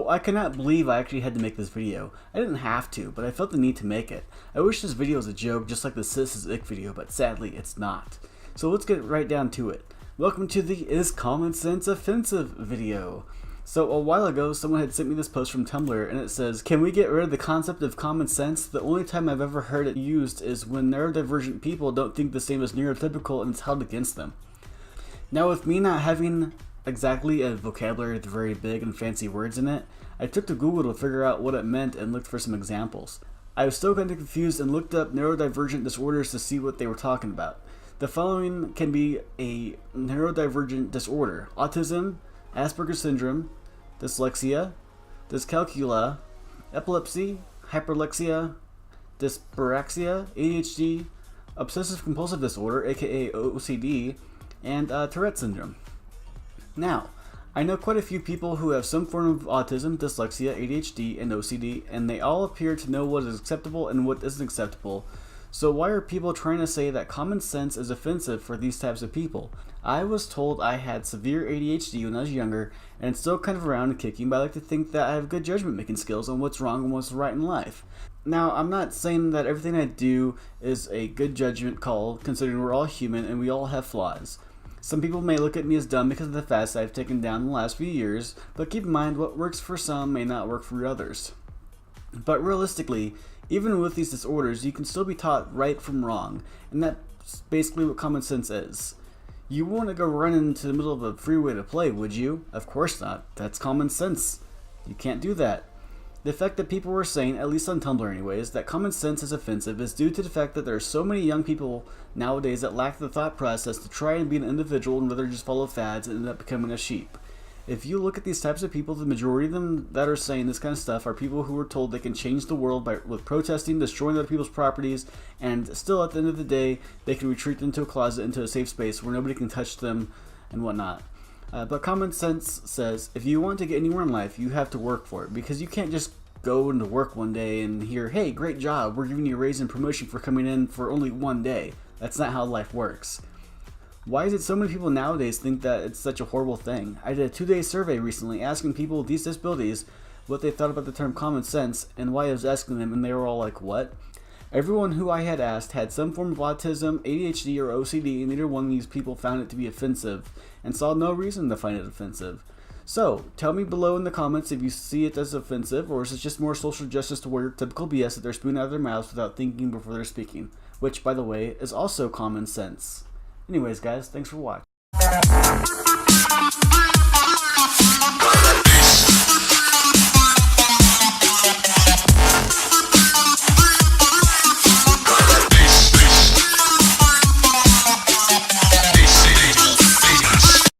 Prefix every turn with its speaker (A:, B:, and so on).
A: So I cannot believe I actually had to make this video. I didn't have to, but I felt the need to make it. I wish this video was a joke just like the Sis is Ick video, but sadly it's not. So let's get right down to it. Welcome to the Is Common Sense Offensive video. So a while ago someone had sent me this post from Tumblr and it says, can we get rid of the concept of common sense? The only time I've ever heard it used is when neurodivergent people don't think the same as neurotypical and it's held against them. Now with me not having exactly a vocabulary with very big and fancy words in it, I took to Google to figure out what it meant and looked for some examples. I was still kind of confused and looked up neurodivergent disorders to see what they were talking about. The following can be a neurodivergent disorder: autism, Asperger's syndrome, dyslexia, dyscalculia, epilepsy, hyperlexia, dyspraxia, ADHD, obsessive compulsive disorder aka OCD, and Tourette syndrome. Now, I know quite a few people who have some form of autism, dyslexia, ADHD, and OCD, and they all appear to know what is acceptable and what isn't acceptable. So why are people trying to say that common sense is offensive for these types of people? I was told I had severe ADHD when I was younger, and it's still kind of around and kicking, but I like to think that I have good judgment making skills on what's wrong and what's right in life. Now, I'm not saying that everything I do is a good judgment call, considering we're all human and we all have flaws. Some people may look at me as dumb because of the fasts I've taken down in the last few years, but keep in mind what works for some may not work for others. But realistically, even with these disorders, you can still be taught right from wrong, and that's basically what common sense is. You wouldn't go run into the middle of a freeway to play, would you? Of course not. That's common sense. You can't do that. The fact that people were saying, at least on Tumblr anyways, that common sense is offensive is due to the fact that there are so many young people nowadays that lack the thought process to try and be an individual and rather just follow fads and end up becoming a sheep. If you look at these types of people, the majority of them that are saying this kind of stuff are people who were told they can change the world with protesting, destroying other people's properties, and still at the end of the day, they can retreat into a closet, into a safe space where nobody can touch them and whatnot. But common sense says if you want to get anywhere in life, you have to work for it, because you can't just go into work one day and hear, hey, great job, we're giving you a raise and promotion for coming in for only one day. That's not how life works. Why is it so many people nowadays think that it's such a horrible thing? I did a 2-day survey recently asking people with these disabilities what they thought about the term common sense and why I was asking them, and they were all like, what? Everyone who I had asked had some form of autism, ADHD, or OCD, and neither one of these people found it to be offensive and saw no reason to find it offensive. So, tell me below in the comments if you see it as offensive, or is it just more social justice to warrior typical BS that they're spewing out of their mouths without thinking before they're speaking, which, by the way, is also common sense. Anyways, guys, thanks for watching.